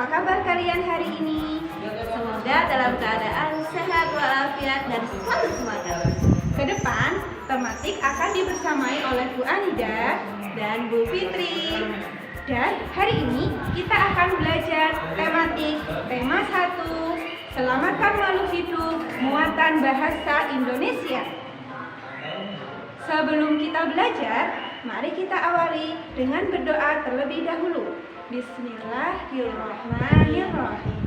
Apa kabar kalian hari ini? Semoga dalam keadaan sehat walafiat dan selalu semangat. Ke depan, tematik akan dibersamai oleh Bu Anida dan Bu Fitri. Dan hari ini kita akan belajar tematik tema 1, Selamatkan Makhluk Hidup, Muatan Bahasa Indonesia. Sebelum kita belajar, mari kita awali dengan berdoa terlebih dahulu. Bismillahirrahmanirrahim.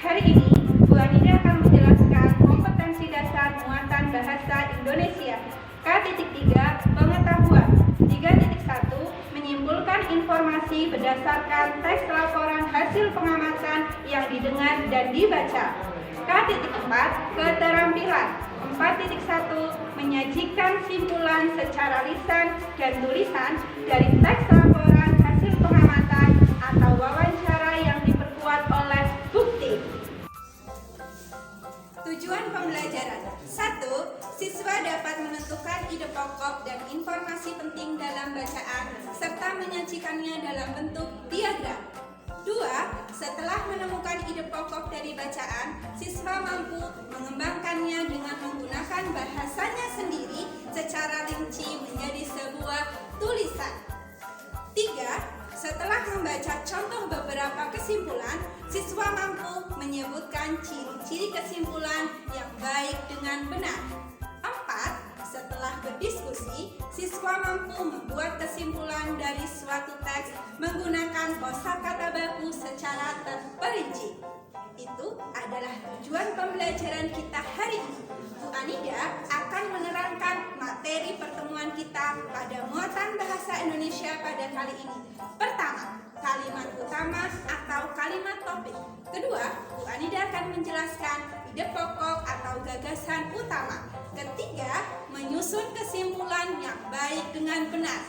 Hari ini, Bu Anida akan menjelaskan kompetensi dasar muatan bahasa Indonesia. K.3 Pengetahuan. 3.1 Menyimpulkan informasi berdasarkan teks laporan hasil pengamatan yang didengar dan dibaca. K.4 Keterampilan. 4.1 Menyajikan simpulan secara lisan dan tulisan dari teks laporan hasil pengamatan atau wawancara yang diperkuat oleh bukti. Tujuan pembelajaran. 1. Siswa dapat menentukan ide pokok dan informasi penting dalam bacaan serta menyajikannya dalam bentuk diagram. 2. Setelah menemukan ide pokok dari bacaan, siswa mampu mengembangkannya dengan menggunakan bahasanya sendiri secara rinci menjadi sebuah tulisan. 3. Setelah membaca contoh beberapa kesimpulan, siswa mampu menyebutkan ciri-ciri kesimpulan yang baik dengan benar. 4. Setelah berdiskusi, siswa mampu membuat kesimpulan dari suatu teks menggunakan kosakata baku secara terperinci. Itu adalah tujuan pembelajaran kita hari ini. Bu Anida akan menerangkan materi pertemuan kita pada muatan bahasa Indonesia pada kali ini. Pertama, kalimat utama atau kalimat topik. Kedua, Bu Anida akan menjelaskan ide pokok atau gagasan utama. Ketiga, menyusun kesimpulan yang baik dengan benar.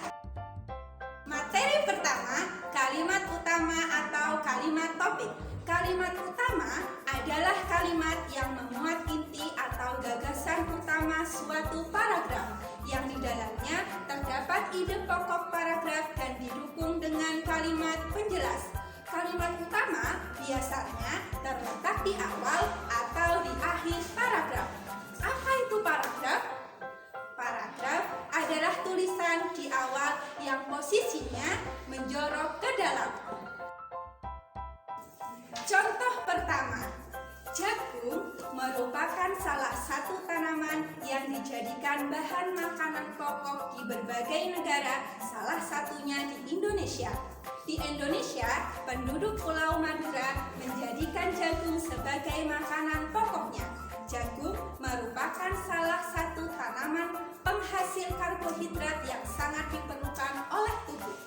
Materi pertama, kalimat utama atau kalimat topik. Kalimat utama adalah kalimat yang memuat inti atau gagasan utama suatu paragraf yang di dalamnya terdapat ide pokok paragraf dan didukung dengan kalimat penjelas. Kalimat utama biasanya terletak di awal atau di akhir paragraf. Apa itu paragraf? Paragraf adalah tulisan di awal yang posisinya menjorok ke dalam. Contoh pertama, jagung merupakan salah satu tanaman yang dijadikan bahan makanan pokok di berbagai negara, salah satunya di Indonesia. Di Indonesia, penduduk Pulau Madura menjadikan jagung sebagai makanan pokoknya. Jagung merupakan salah satu tanaman penghasil karbohidrat yang sangat diperlukan oleh tubuh.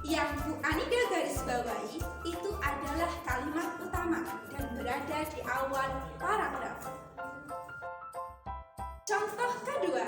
Yang Bu Anida garis bawahi itu adalah kalimat utama dan berada di awal paragraf. Contoh kedua,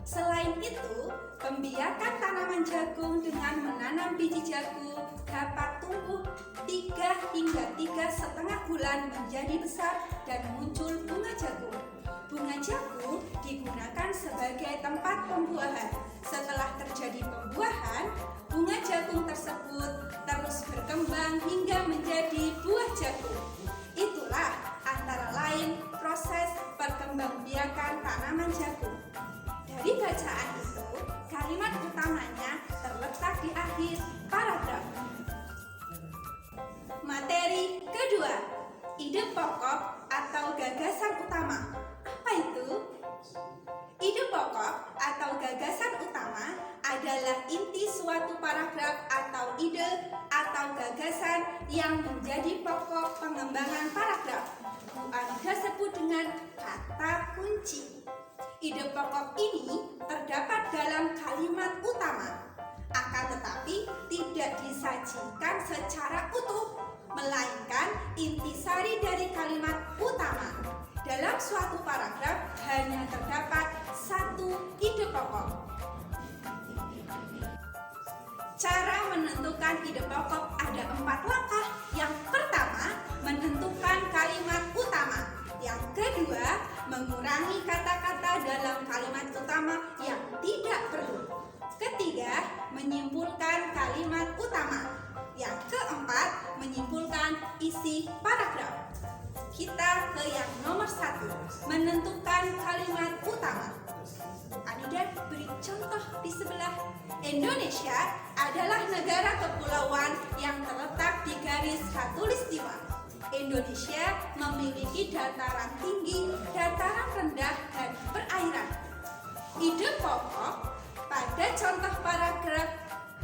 selain itu, pembiakan tanaman jagung dengan menanam biji jagung dapat tumbuh 3 hingga 3,5 bulan menjadi besar dan muncul bunga jagung. Bunga jagung digunakan sebagai tempat pembuahan. Setelah terjadi pembuahan, bunga jagung tersebut terus berkembang hingga menjadi buah jagung. Itulah antara lain proses perkembangbiakan tanaman jagung. Dari bacaan itu, kalimat utamanya terletak di akhir paragraf. Materi kedua, ide pokok atau gagasan utama. Apa itu? Ide pokok atau gagasan utama adalah inti suatu paragraf atau ide atau gagasan yang menjadi pokok pengembangan paragraf. Bu Anida sebut dengan kata kunci. Ide pokok ini terdapat dalam kalimat utama, akan tetapi tidak disajikan secara utuh, melainkan intisari dari kalimat utama. Dalam suatu paragraf hanya terdapat satu ide pokok. Cara menentukan ide pokok ada 4 langkah. Yang pertama, menentukan kalimat utama. Yang kedua, mengurangi kata-kata dalam kalimat utama yang tidak perlu. Ketiga, menyimpulkan kalimat utama. Yang keempat, menyimpulkan contoh di sebelah. Indonesia adalah negara kepulauan yang terletak di garis khatulistiwa. Indonesia memiliki dataran tinggi, dataran rendah, dan perairan. Ide pokok pada contoh paragraf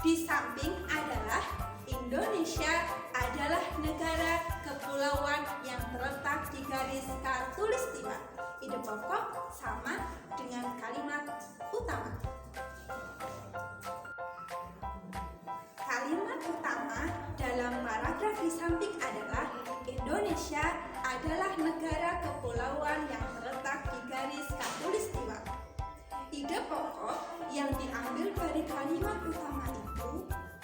di samping adalah Indonesia adalah negara kepulauan yang terletak di garis khatulistiwa. Ide pokok sama dengan kalimat utama. Kalimat utama dalam paragraf di samping adalah Indonesia adalah negara kepulauan yang terletak di garis khatulistiwa. Ide pokok yang diambil dari kalimat utama itu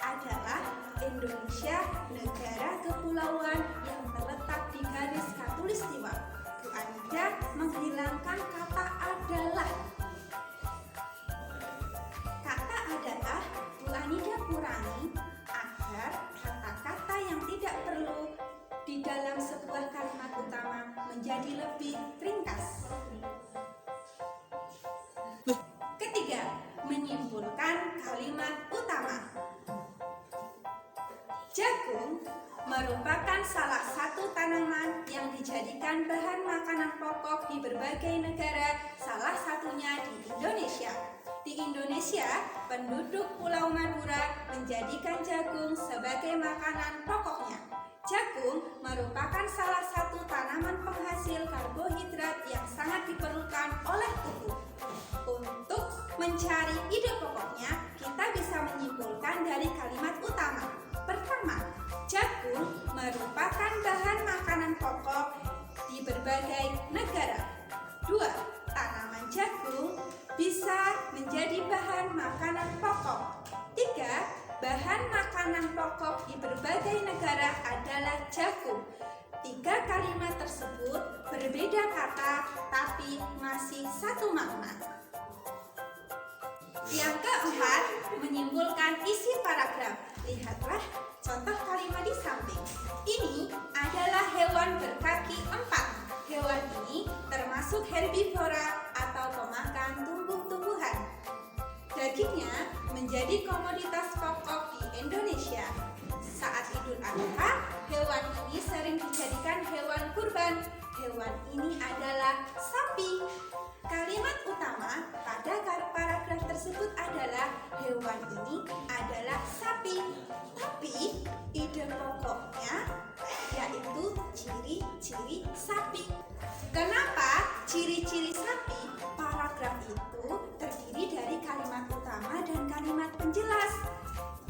adalah Indonesia negara kepulauan yang terletak di garis khatulistiwa. Bu Anida menghilangkan kata adalah. Kata adalah Bu Anida kurangi agar kata-kata yang tidak perlu di dalam sebuah kalimat utama menjadi lebih ringkas. Ketiga, menyimpulkan kalimat utama. Jagung merupakan salah satu tanaman yang dijadikan bahan makanan pokok di berbagai negara, salah satunya di Indonesia. Di Indonesia, penduduk Pulau Madura menjadikan jagung sebagai makanan pokoknya. Jagung merupakan salah satu tanaman penghasil karbohidrat yang sangat diperlukan oleh tubuh. Untuk mencari ide pokoknya, kita bisa menyimpulkan dari kalimat utama. Pertama, jagung merupakan bahan makanan pokok di berbagai negara. Dua, tanaman jagung bisa menjadi bahan makanan pokok. Tiga, bahan makanan pokok di berbagai negara adalah jagung. Tiga kalimat tersebut berbeda kata tapi masih satu makna. Yang keempat, menyimpulkan isi paragraf. Lihatlah contoh kalimat di samping. Ini adalah hewan berkaki empat. Hewan ini termasuk herbivora atau pemakan tumbuh-tumbuhan. Dagingnya menjadi komoditas pokok di Indonesia. Saat Idul Adha, hewan ini sering dijadikan hewan kurban. Hewan ini adalah sapi. Kalimat utama pada paragraf tersebut adalah hewan ini adalah sapi. Tapi ide pokoknya yaitu ciri-ciri sapi. Kenapa ciri-ciri sapi? Paragraf itu terdiri dari kalimat utama dan kalimat penjelas.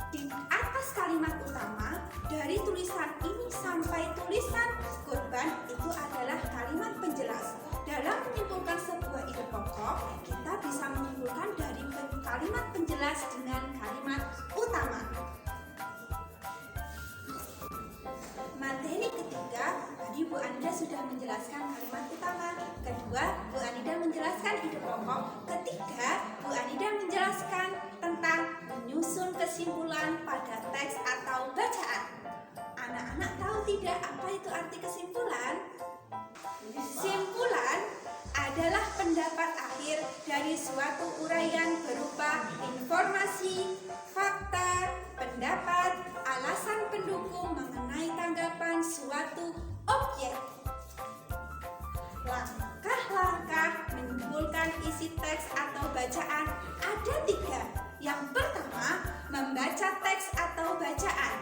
Di atas kalimat utama, dari tulisan ini sampai tulisan kurban itu adalah kalimat penjelas. Dalam menyimpulkan sebuah ide pokok, kita bisa menyimpulkan dari kalimat penjelas dengan kalimat utama. Materi ketiga, tadi Bu Anida sudah menjelaskan kalimat utama. Kedua, Bu Anida menjelaskan ide pokok. Ketiga, Bu Anida menjelaskan tentang menyusun kesimpulan pada teks atau bacaan. Anak-anak tahu tidak apa itu arti kesimpulan? Kesimpulan adalah pendapat akhir dari suatu uraian berupa informasi, fakta, pendapat, alasan pendukung mengenai tanggapan suatu objek. Langkah-langkah menyimpulkan isi teks atau bacaan ada tiga. Yang pertama, membaca teks atau bacaan.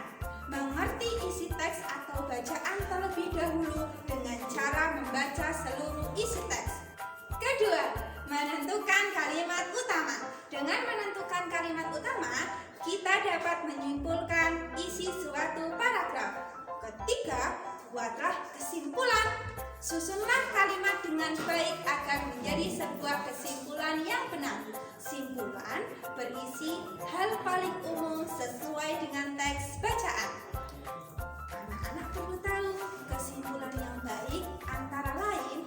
Mengerti isi teks atau bacaan terlebih dahulu dengan cara membaca seluruh isi teks. Kedua, menentukan kalimat utama. Dengan menentukan kalimat utama, kita dapat menyimpulkan isi suatu paragraf. Ketiga, buatlah kesimpulan. Susunlah kalimat dengan baik agar menjadi sebuah kesimpulan yang benar. Simpulan berisi hal paling umum sesuai dengan teks bacaan. Anak-anak perlu tahu kesimpulan yang baik antara lain: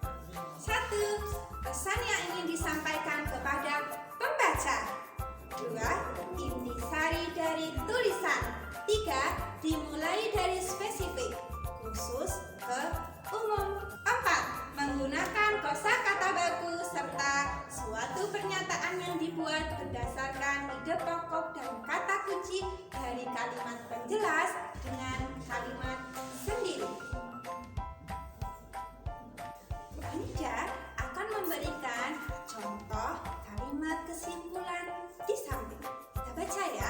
1. Pesan yang ingin disampaikan kepada pembaca. 2. Intisari dari tulisan. 3. Dimulai dari spesifik, khusus ke umum. 4. Menggunakan kosakata baku serta suatu pernyataan yang dibuat dibuat berdasarkan ide pokok dan kata kunci dari kalimat penjelas dengan kalimat sendiri. Bu Anida akan memberikan contoh kalimat kesimpulan di samping. Kita baca ya.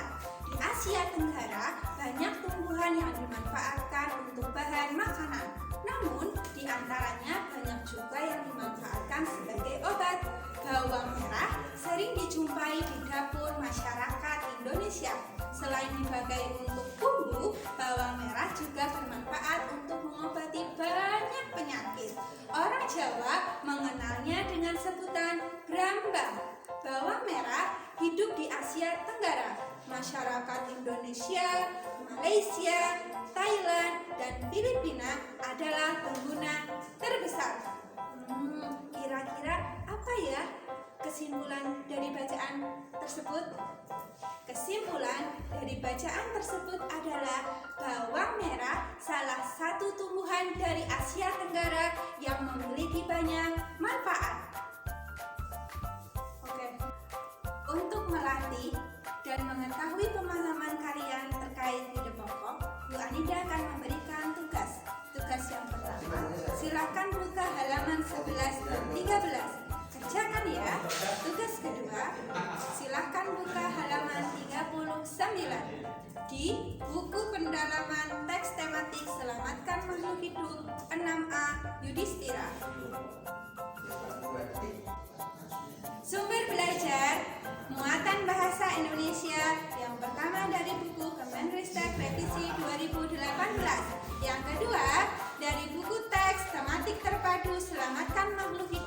Di Asia Tenggara banyak tumbuhan yang dimanfaatkan untuk bahan makanan. Namun, di antaranya banyak juga yang dimanfaatkan sebagai obat. Bawang merah sering dijumpai di dapur masyarakat Indonesia. Selain dipakai untuk bumbu, bawang merah juga bermanfaat untuk mengobati banyak penyakit. Orang Jawa mengenalnya dengan sebutan brambang. Bawang merah hidup di Asia Tenggara. Masyarakat Indonesia, Malaysia, Thailand, dan Filipina adalah pengguna terbesar. Kira-kira apa ya kesimpulan dari bacaan tersebut? Kesimpulan dari bacaan tersebut adalah bawang merah salah satu tumbuhan dari Asia Tenggara yang memiliki banyak manfaat. Oke. Untuk melatih dan mengetahui pemahaman kalian terkait ide pokok, Bu Anida akan memberikan tugas. Tugas yang pertama, silakan buka halaman 11 dan 13. Kerjakan ya. Tugas kedua, silakan buka halaman 39 di buku pendalaman teks tematik Selamatkan Makhluk Hidup 6A Yudhistira. Sumber belajar muatan bahasa Indonesia yang pertama dari buku Kemenristek Revisi 2018. Yang kedua dari buku teks tematik terpadu Selamatkan Makhluk Hidup